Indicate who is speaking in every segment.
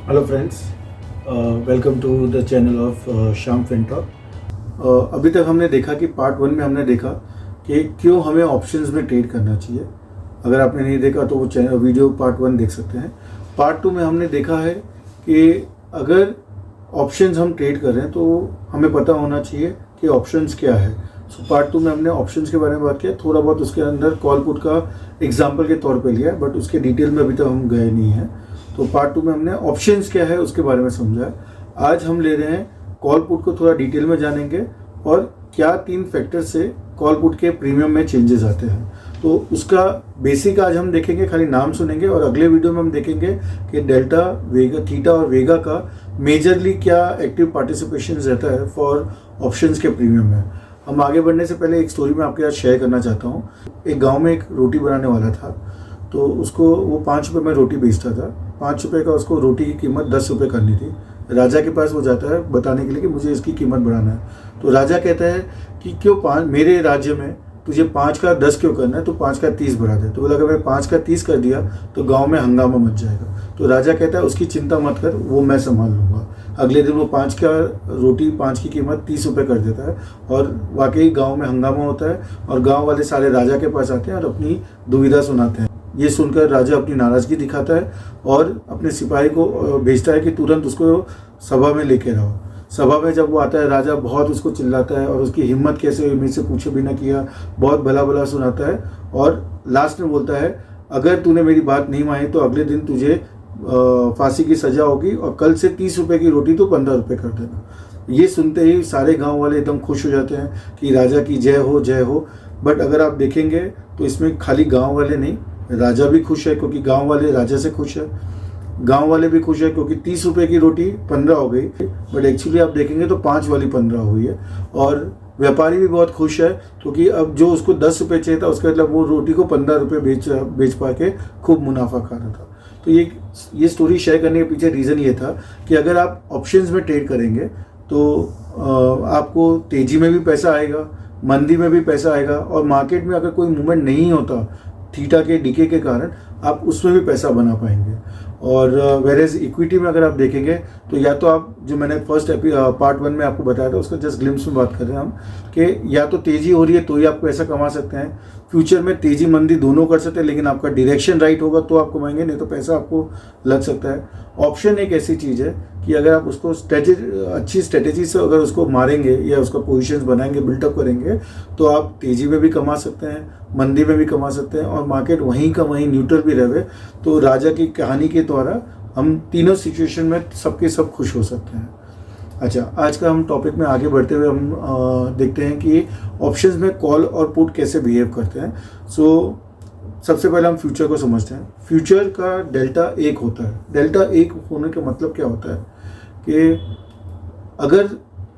Speaker 1: Hello friends, welcome to the channel of Shyam Fintalk. अभी तक हमने देखा कि पार्ट 1 में हमने देखा कि क्यों हमें ऑप्शंस में ट्रेड करना चाहिए। अगर आपने नहीं देखा तो वो वीडियो पार्ट 1 देख सकते हैं। पार्ट 2 में हमने देखा है कि अगर ऑप्शंस हम ट्रेड कर रहे हैं तो हमें पता होना चाहिए कि ऑप्शंस क्या है। सो पार्ट 2 में हमने ऑप्शंस के बारे में बात किया, थोड़ा बहुत उसके अंदर कॉल पुट का एग्जाम्पल के तौर पे लिया, बट उसके डिटेल में अभी तक हम गए नहीं हैं। तो पार्ट 2 में हमने ऑप्शंस क्या है उसके बारे में समझा है। आज हम ले रहे हैं कॉल पुट को थोड़ा डिटेल में जानेंगे और क्या 3 फैक्टर से कॉल पुट के प्रीमियम में चेंजेस आते हैं। तो उसका बेसिक आज हम देखेंगे, खाली नाम सुनेंगे, और अगले वीडियो में हम देखेंगे कि डेल्टा, वेगा, थीटा और वेगा का मेजरली क्या एक्टिव पार्टिसिपेशन रहता है फॉर ऑप्शंस के प्रीमियम में। हम आगे बढ़ने से पहले एक स्टोरी मैं आपके साथ शेयर करना चाहता हूँ। एक गाँव में एक रोटी बनाने वाला था, तो उसको वो 5 रुपये में रोटी बेचता था। 5 रुपये का उसको रोटी की कीमत 10 रुपये करनी थी। राजा के पास वो जाता है बताने के लिए कि मुझे इसकी कीमत बढ़ाना है। तो राजा कहता है कि क्यों 5, मेरे राज्य में तुझे 5 का 10 क्यों करना है, तो 5 का 30 बढ़ा दे। तो बोला अगर मैं 5 का 30 कर दिया तो गांव में हंगामा मच जाएगा। तो राजा कहता है उसकी चिंता मत कर, वो मैं संभाल लूँगा। अगले दिन वो 5 का रोटी, 5 की कीमत 30 रुपये कर देता है, और वाकई गाँव में हंगामा होता है और गाँव वाले सारे राजा के पास आते हैं और अपनी दुविधा सुनाते हैं। ये सुनकर राजा अपनी नाराज़गी दिखाता है और अपने सिपाही को भेजता है कि तुरंत उसको सभा में लेके रहो। सभा में जब वो आता है, राजा बहुत उसको चिल्लाता है और उसकी हिम्मत कैसे हुई, मेरे से पूछे बिना किया, बहुत भला भला सुनाता है, और लास्ट में बोलता है अगर तूने मेरी बात नहीं मानी तो अगले दिन तुझे फांसी की सज़ा होगी, और कल से 30 रुपये की रोटी तो 15 रुपये कर देना। ये सुनते ही सारे गाँव वाले एकदम खुश हो जाते हैं कि राजा की जय हो, जय हो। बट अगर आप देखेंगे तो इसमें खाली गाँव वाले नहीं, राजा भी खुश है क्योंकि गांव वाले राजा से खुश है, गांव वाले भी खुश है क्योंकि 30 रुपये की रोटी 15 हो गई, बट एक्चुअली आप देखेंगे तो 5 वाली 15 हुई है। और व्यापारी भी बहुत खुश है क्योंकि अब जो उसको 10 रुपये चाहिए था, उसका मतलब वो रोटी को 15 रुपये बेच पा के खूब मुनाफा खा रहा था। तो ये स्टोरी शेयर करने के पीछे रीज़न ये था कि अगर आप ऑप्शंस में ट्रेड करेंगे तो आपको तेज़ी में भी पैसा आएगा, मंदी में भी पैसा आएगा, और मार्केट में अगर कोई मूवमेंट नहीं होता थीटा के डीके के कारण, आप उसमें भी पैसा बना पाएंगे। और वेरेज इक्विटी में अगर आप देखेंगे तो या तो आप, जो मैंने पार्ट 1 में आपको बताया था उसका जस्ट ग्लिम्स में बात कर रहे हैं हम, कि या तो तेज़ी हो रही है तो ही आप पैसा कमा सकते हैं। फ्यूचर में तेज़ी मंदी दोनों कर सकते हैं, लेकिन आपका डायरेक्शन राइट होगा तो आप कमाएंगे, नहीं तो पैसा आपको लग सकता है। ऑप्शन एक ऐसी चीज़ है कि अगर आप उसको अच्छी स्ट्रेटेजी से अगर उसको मारेंगे या उसका पोजीशंस बनाएंगे, बिल्टअप करेंगे, तो आप तेज़ी में भी कमा सकते हैं, मंदी में भी कमा सकते हैं, और मार्केट वहीं का वहीं न्यूट्रल भी रहे। तो राजा की कहानी के द्वारा हम तीनों सिचुएशन में सबके सब खुश हो सकते हैं। अच्छा, आज का हम टॉपिक में आगे बढ़ते हुए हम देखते हैं कि ऑप्शंस में कॉल और पुट कैसे बिहेव करते हैं। सबसे पहले हम फ्यूचर को समझते हैं। फ्यूचर का डेल्टा 1 होता है। डेल्टा 1 होने का मतलब क्या होता है कि अगर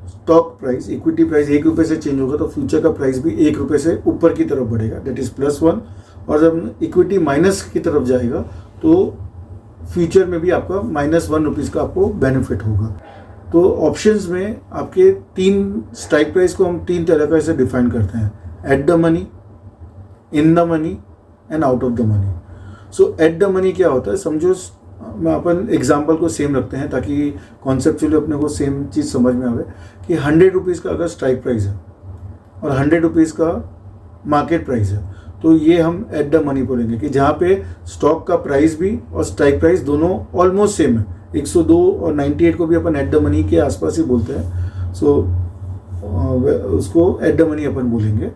Speaker 1: स्टॉक प्राइस, इक्विटी प्राइस 1 रुपये से चेंज होगा तो फ्यूचर का प्राइस भी 1 रुपये से ऊपर की तरफ बढ़ेगा, दैट इज +1। और जब इक्विटी माइनस की तरफ जाएगा तो फ्यूचर में भी आपका -1 रुपीज़ का आपको बेनिफिट होगा। तो ऑप्शंस में आपके 3 स्ट्राइक प्राइस को हम 3 तरह से डिफाइन करते हैं: eight the money, in the money and out of the money. So eight the money क्या होता है, समझो, मैं अपन एग्जाम्पल को सेम रखते हैं ताकि कॉन्सेप्चुअली अपने को सेम चीज़ समझ में आवे कि 100 रुपीज़ का अगर स्ट्राइक प्राइस है और 100 रुपीज़ का मार्केट प्राइस है, तो ये हम एट द मनी बोलेंगे कि जहाँ पे स्टॉक का प्राइस भी और स्ट्राइक प्राइस दोनों ऑलमोस्ट सेम है। 102 और 98 को भी अपन एट द मनी के आसपास ही बोलते हैं। सो उसको एट द मनी अपन बोलेंगे।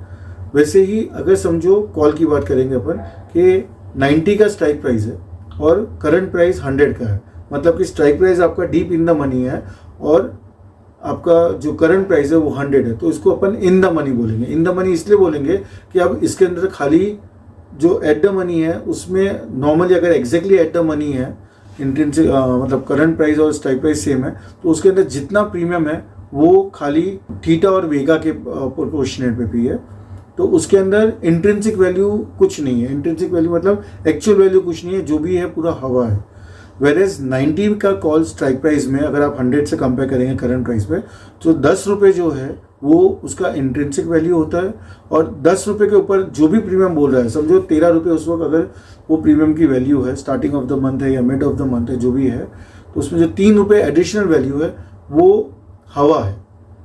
Speaker 1: वैसे ही अगर समझो कॉल की बात करेंगे अपन कि 90 का स्ट्राइक प्राइस है और करंट प्राइस 100 का है, मतलब कि स्ट्राइक प्राइस आपका डीप इन द मनी है और आपका जो करंट प्राइस है वो 100 है, तो इसको अपन इन द मनी बोलेंगे। इन द मनी इसलिए बोलेंगे कि अब इसके अंदर खाली जो एट द मनी है उसमें नॉर्मली अगर एग्जैक्टली एट द मनी है, इंट्रिंसिक मतलब करंट प्राइस और स्ट्राइक प्राइस सेम है, तो उसके अंदर जितना प्रीमियम है वो खाली थीटा और वेगा के प्रोपोर्शनेट पे भी है। तो उसके अंदर इंट्रिंसिक वैल्यू कुछ नहीं है। इंट्रिंसिक वैल्यू मतलब एक्चुअल वैल्यू कुछ नहीं है, जो भी है पूरा हवा है। वेरेज 90 का कॉल स्ट्राइक प्राइस में अगर आप 100 से कंपेयर करेंगे करंट प्राइस पे, तो 10 रुपये जो है वो उसका इंट्रिंसिक वैल्यू होता है, और 10 रुपये के ऊपर जो भी प्रीमियम बोल रहा है, समझो 13 रुपये उस वक्त अगर वो प्रीमियम की वैल्यू है, स्टार्टिंग ऑफ द मंथ है या मिड ऑफ द मंथ है, जो भी है, उसमें जो 3 रुपये एडिशनल वैल्यू है वो हवा है।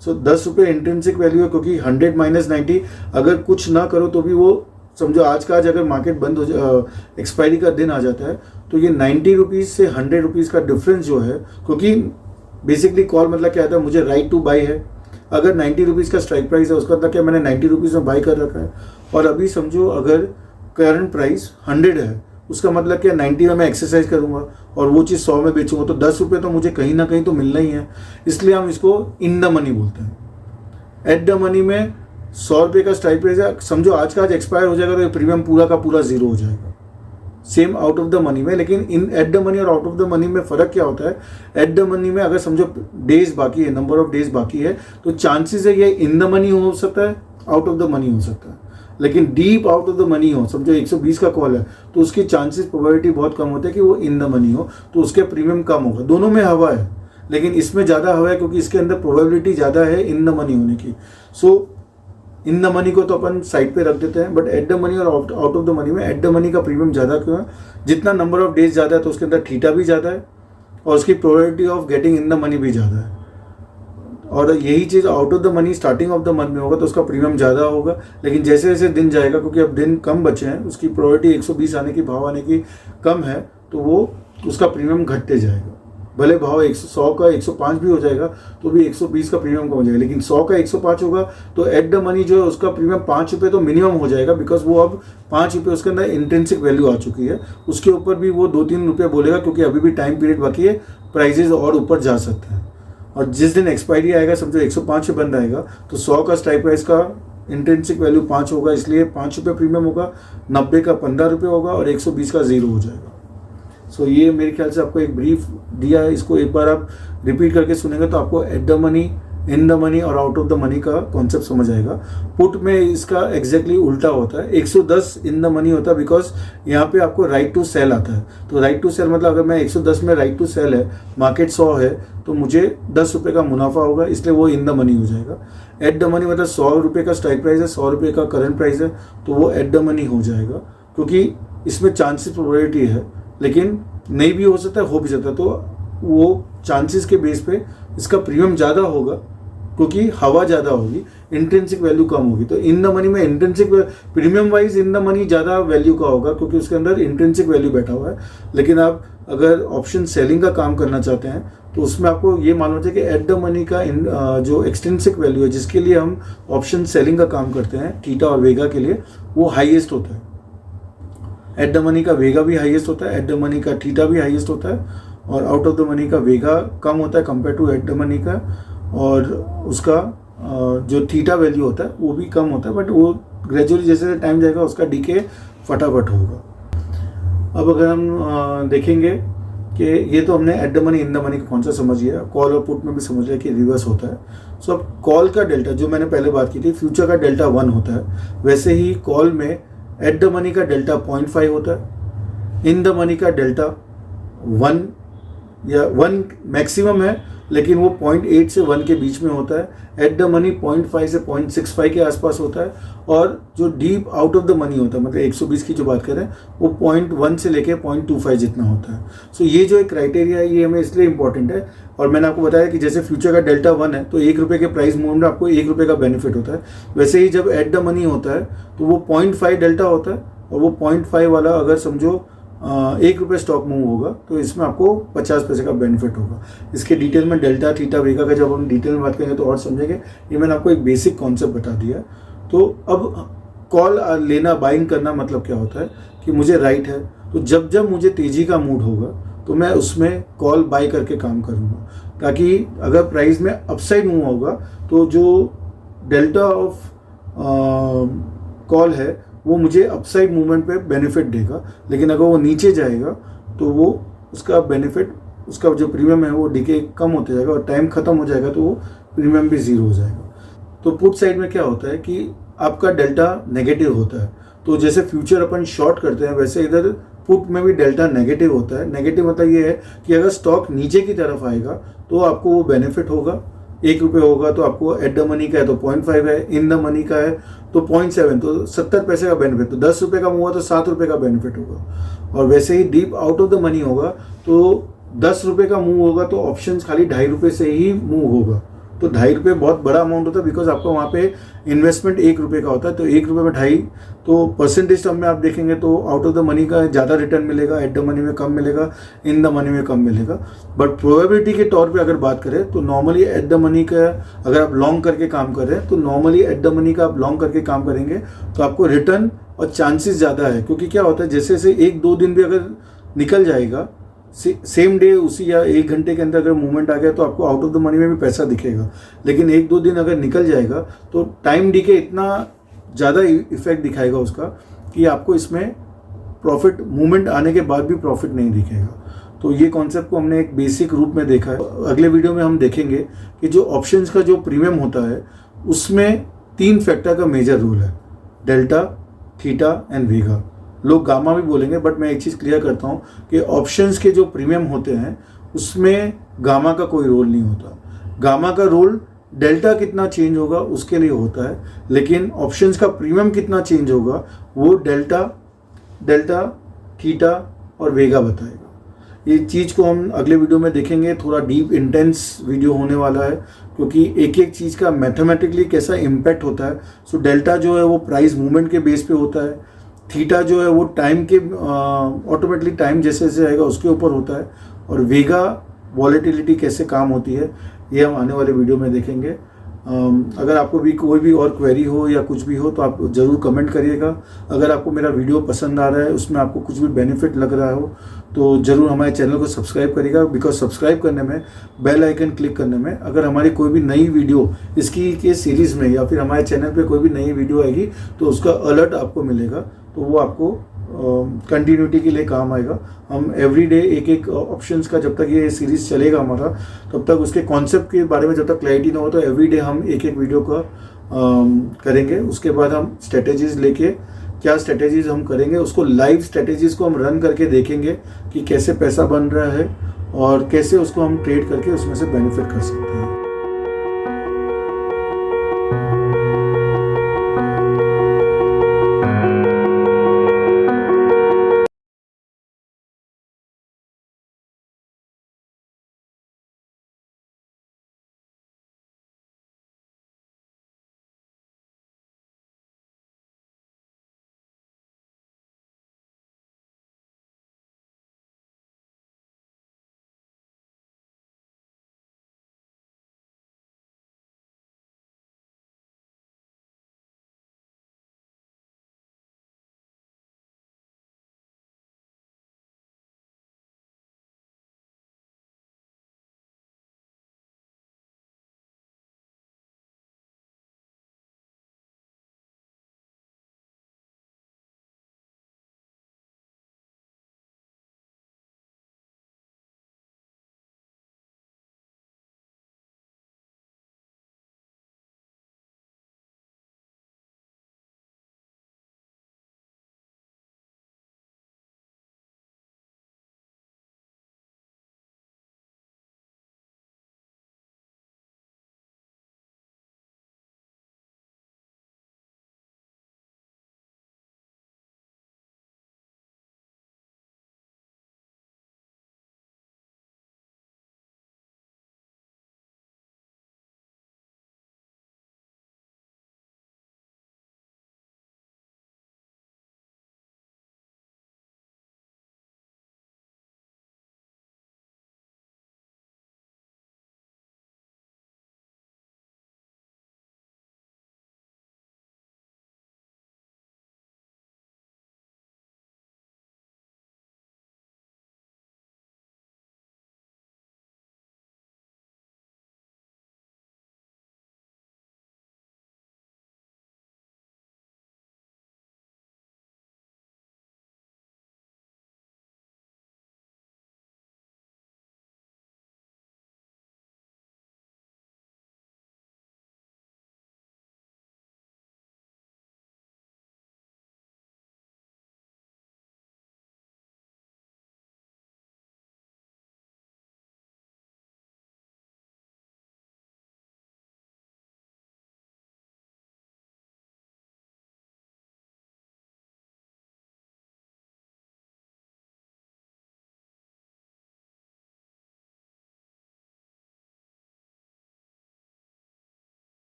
Speaker 1: सो 10 रुपये इंट्रिंसिक वैल्यू है, क्योंकि 100 माइनस 90 अगर कुछ ना करो तो भी वो समझो आज का आज अगर मार्केट बंद हो एक्सपायरी का दिन आ जाता है तो ये 90 रुपीज़ से 100 रुपीज़ का डिफरेंस जो है, क्योंकि बेसिकली कॉल मतलब क्या आता है, मुझे राइट टू बाई है। अगर 90 रुपीज़ का स्ट्राइक प्राइस है उसका मतलब क्या, मैंने 90 रुपीज़ में बाई कर रखा है। और अभी समझो अगर करंट प्राइस 100 है, उसका मतलब क्या 90 में मैं एक्सरसाइज करूंगा और वो चीज़ 100 में बेचूंगा तो 10 रुपये तो मुझे कहीं ना कहीं तो मिलना ही है। इसलिए हम इसको इन द मनी बोलते हैं। एट द मनी में 100 रुपये का स्ट्राइक प्राइस है, समझो आज का आज एक्सपायर हो जाएगा तो ये प्रीमियम पूरा का पूरा जीरो हो जाएगा। Same out of the money में, लेकिन इन एट द मनी और आउट ऑफ द मनी में फ़र्क क्या होता है। एट द मनी में अगर समझो डेज बाकी है, नंबर ऑफ डेज बाकी है, तो चांसेस है ये इन द मनी हो सकता है, आउट ऑफ द मनी हो सकता है। लेकिन deep out of the money हो, समझो 120 का कॉल है तो उसकी चांसेस प्रोबेबिलिटी बहुत कम होते हैं कि वो इन द मनी हो, तो उसके प्रीमियम कम होगा। दोनों में हवा है, लेकिन इसमें ज़्यादा हवा है क्योंकि इसके अंदर प्रोबेबिलिटी ज़्यादा है इन द मनी होने की। सो इन द मनी को तो अपन साइड पे रख देते हैं, बट एट द मनी और आउट ऑफ द मनी में एट द मनी का प्रीमियम ज़्यादा क्यों है, जितना नंबर ऑफ डेज ज़्यादा है तो उसके अंदर थीटा भी ज़्यादा है और उसकी probability of getting in the money भी ज़्यादा है। और यही चीज़ out of the money starting of the month में होगा तो उसका प्रीमियम ज़्यादा होगा, लेकिन जैसे जैसे दिन जाएगा, क्योंकि अब दिन कम बचे हैं, उसकी प्रोबेबिलिटी 120 आने की, भाव आने की कम है, तो वो उसका प्रीमियम घटते जाएगा। भले भाव 100 का 105 भी हो जाएगा तो भी 120 का प्रीमियम कम हो जाएगा, लेकिन 100 का 105 होगा तो एट द मनी जो है उसका प्रीमियम 5 रुपये तो मिनिमम हो जाएगा, बिकॉज वो अब 5 रुपये उसके अंदर इंट्रिंसिक वैल्यू आ चुकी है। उसके ऊपर भी वो 2-3 रुपये बोलेगा, क्योंकि अभी भी टाइम पीरियड बाकी है, प्राइजेज और ऊपर जा सकते हैं। और जिस दिन एक्सपायरी आएगा, समझो 105 पे बंद आएगा, तो 100 का स्ट्राइक प्राइस का इंट्रिंसिक वैल्यू 5 होगा, इसलिए 5 रुपये प्रीमियम होगा, 90 का 15 रुपये होगा और 120 का 0 हो जाएगा। सो ये मेरे ख्याल से आपको एक ब्रीफ दिया है, इसको एक बार आप रिपीट करके सुनेंगे तो आपको eight the money, in the money और आउट ऑफ द मनी का कॉन्सेप्ट समझ आएगा। पुट में इसका एग्जैक्टली उल्टा होता है, 110 इन द मनी होता है, बिकॉज यहाँ पे आपको राइट टू सेल आता है। तो राइट टू सेल मतलब अगर मैं 110 में राइट टू सेल है, मार्केट 100 है, तो मुझे 10 रुपये का मुनाफा होगा, इसलिए वो इन द मनी हो जाएगा। एट द मनी मतलब 100 रुपये का स्ट्राइक प्राइस है, 100 रुपये का करंट प्राइस है, तो वो एट द मनी हो जाएगा, क्योंकि इसमें चांसेस प्रोबेबिलिटी है, लेकिन नहीं भी हो सकता है, हो भी सकता है। तो वो चांसेस के बेस पे इसका प्रीमियम ज़्यादा होगा, क्योंकि हवा ज़्यादा होगी, इंट्रिंसिक वैल्यू कम होगी। तो इन द मनी में intrinsic premium wise in the money ज़्यादा वैल्यू का होगा, क्योंकि उसके अंदर इंट्रिंसिक वैल्यू बैठा हुआ है। लेकिन आप अगर ऑप्शन सेलिंग का काम करना चाहते हैं तो उसमें आपको ये मालूम चाहिए कि एट द मनी का जो एक्सट्रिंसिक वैल्यू है, जिसके लिए हम ऑप्शन सेलिंग का काम करते हैं, थीटा और वेगा के लिए, वो हाईएस्ट होता है। एट द मनी का वेगा भी हाईएस्ट होता है, एट द मनी का थीटा भी हाईएस्ट होता है, और आउट ऑफ द मनी का वेगा कम होता है compare to at the money का, और उसका जो थीटा वैल्यू होता है वो भी कम होता है, बट वो ग्रेजुअली जैसे टाइम जाएगा उसका डीके फटाफट होगा। अब अगर हम देखेंगे कि ये तो हमने eight the money in the money का कॉन्सेप्ट समझ लिया, कॉल और पुट में भी समझ लिया कि रिवर्स होता है। सो अब कॉल का डेल्टा, जो मैंने पहले बात की थी, फ्यूचर का डेल्टा 1 होता है, वैसे ही कॉल में एट द मनी का डेल्टा 0.5 होता है, इन द मनी का डेल्टा 1 या 1 मैक्सिमम है, लेकिन वो 0.8 से 1 के बीच में होता है। एट द मनी 0.5 से 0.65 के आसपास होता है, और जो deep out of the money होता है, मतलब 120 की जो बात करें, वो 0.1 से लेके 0.25 जितना होता है। सो ये जो एक क्राइटेरिया है, ये हमें इसलिए इंपॉर्टेंट है। और मैंने आपको बताया कि जैसे फ्यूचर का डेल्टा 1 है तो 1 रुपये के प्राइस मूवमेंट में आपको 1 रुपये का बेनिफिट होता है, वैसे ही जब एट द मनी होता है तो वो 0.5 डेल्टा होता है, और वो 0.5 वाला अगर समझो 1 रुपये स्टॉक मूव होगा तो इसमें आपको 50 पैसे का बेनिफिट होगा। इसके डिटेल में डेल्टा, थीटा, वेगा का जब हम डिटेल में बात करेंगे तो और समझेंगे। ये मैंने आपको एक बेसिक कॉन्सेप्ट बता दिया। तो अब कॉल लेना, बाइंग करना मतलब क्या होता है कि मुझे राइट है, तो जब जब मुझे तेज़ी का मूड होगा तो मैं उसमें कॉल बाई करके काम करूँगा, ताकि अगर प्राइस में अपसाइड मूव होगा तो जो डेल्टा ऑफ कॉल है वो मुझे अपसाइड मूवमेंट पे बेनिफिट देगा, लेकिन अगर वो नीचे जाएगा तो वो उसका बेनिफिट, उसका जो प्रीमियम है वो डीके कम होते जाएगा, और टाइम खत्म हो जाएगा तो वो प्रीमियम भी 0 हो जाएगा। तो पुट साइड में क्या होता है कि आपका डेल्टा नेगेटिव होता है, तो जैसे फ्यूचर अपन शॉर्ट करते हैं वैसे इधर पुट में भी डेल्टा नेगेटिव होता है। नेगेटिव मतलब ये है कि अगर स्टॉक नीचे की तरफ आएगा तो आपको वो बेनिफिट होगा, 1 रुपये होगा तो आपको एट द मनी का है तो 0.5 है, इन द मनी का है तो 0.7, तो 70 पैसे का बेनिफिट, तो 10 रुपये का हुआ तो 7 रुपये का बेनिफिट होगा। और वैसे ही deep out of the money होगा तो ₹10 का मूव होगा तो ऑप्शंस खाली ₹2.5 से ही मूव होगा। तो ₹2.5 बहुत बड़ा अमाउंट होता है, बिकॉज आपका वहाँ पे इन्वेस्टमेंट ₹1 का होता है। तो ₹1 में 2.5, तो परसेंटेज टर्म में आप देखेंगे तो आउट ऑफ द मनी का ज़्यादा रिटर्न मिलेगा, एट द मनी में कम मिलेगा, इन द मनी में कम मिलेगा। बट प्रोबेबिलिटी के तौर पे अगर बात करें तो नॉर्मली एट द मनी का अगर आप लॉन्ग करके काम कर रहे हैं तो नॉर्मली एट द मनी का आप लॉन्ग करके काम करेंगे तो आपको रिटर्न और चांसेस ज़्यादा है। क्योंकि क्या होता है, जैसे जैसे 1-2 दिन भी अगर निकल जाएगा, सेम डे उसी या 1 घंटे के अंदर अगर मूवमेंट आ गया तो आपको आउट ऑफ द मनी में भी पैसा दिखेगा। लेकिन 1-2 दिन अगर निकल जाएगा तो टाइम डीके इतना ज़्यादा इफेक्ट दिखाएगा उसका कि आपको इसमें प्रॉफिट मूवमेंट आने के बाद भी प्रॉफिट नहीं दिखेगा। तो ये कॉन्सेप्ट को हमने एक बेसिक रूप में देखा है। अगले वीडियो में हम देखेंगे कि जो ऑप्शंस का जो प्रीमियम होता है उसमें 3 फैक्टर का मेजर रोल है, डेल्टा, थीटा एंड वेगा। लोग गामा भी बोलेंगे, बट मैं एक चीज़ क्लियर करता हूँ कि ऑप्शंस के जो प्रीमियम होते हैं उसमें गामा का कोई रोल नहीं होता। गामा का रोल डेल्टा कितना चेंज होगा उसके लिए होता है, लेकिन ऑप्शंस का प्रीमियम कितना चेंज होगा वो डेल्टा, थीटा और वेगा बताएगा। ये चीज़ को हम अगले वीडियो में देखेंगे। थोड़ा डीप इंटेंस वीडियो होने वाला है, क्योंकि एक एक चीज़ का मैथमेटिकली कैसा इम्पैक्ट होता है। सो डेल्टा जो है वो प्राइस मूवमेंट के बेस पे होता है, थीटा जो है वो टाइम के ऑटोमेटिकली टाइम जैसे जैसे आएगा उसके ऊपर होता है, और वेगा वॉलेटिलिटी कैसे काम होती है ये हम आने वाले वीडियो में देखेंगे। अगर आपको भी कोई भी और क्वेरी हो या कुछ भी हो तो आप ज़रूर कमेंट करिएगा। अगर आपको मेरा वीडियो पसंद आ रहा है, उसमें आपको कुछ भी बेनिफिट लग रहा हो तो ज़रूर हमारे चैनल को सब्सक्राइब करिएगा, बिकॉज सब्सक्राइब करने में, बेल आइकन क्लिक करने में, अगर हमारी कोई भी नई वीडियो इसकी के सीरीज़ में या फिर हमारे चैनल पे कोई भी नई वीडियो आएगी तो उसका अलर्ट आपको मिलेगा, तो वो आपको कंटिन्यूटी के लिए काम आएगा। हम एवरीडे एक एक ऑप्शंस का, जब तक ये सीरीज़ चलेगा हमारा, तब तक उसके कॉन्सेप्ट के बारे में जब तक क्लैरिटी ना हो तो एवरीडे हम एक एक वीडियो का करेंगे। उसके बाद हम स्ट्रेटेजीज़ लेके, क्या स्ट्रेटेजीज़ हम करेंगे उसको, लाइव स्ट्रेटेजीज़ को हम रन करके देखेंगे कि कैसे पैसा बन रहा है और कैसे उसको हम ट्रेड करके उसमें से बेनिफिट कर सकते हैं।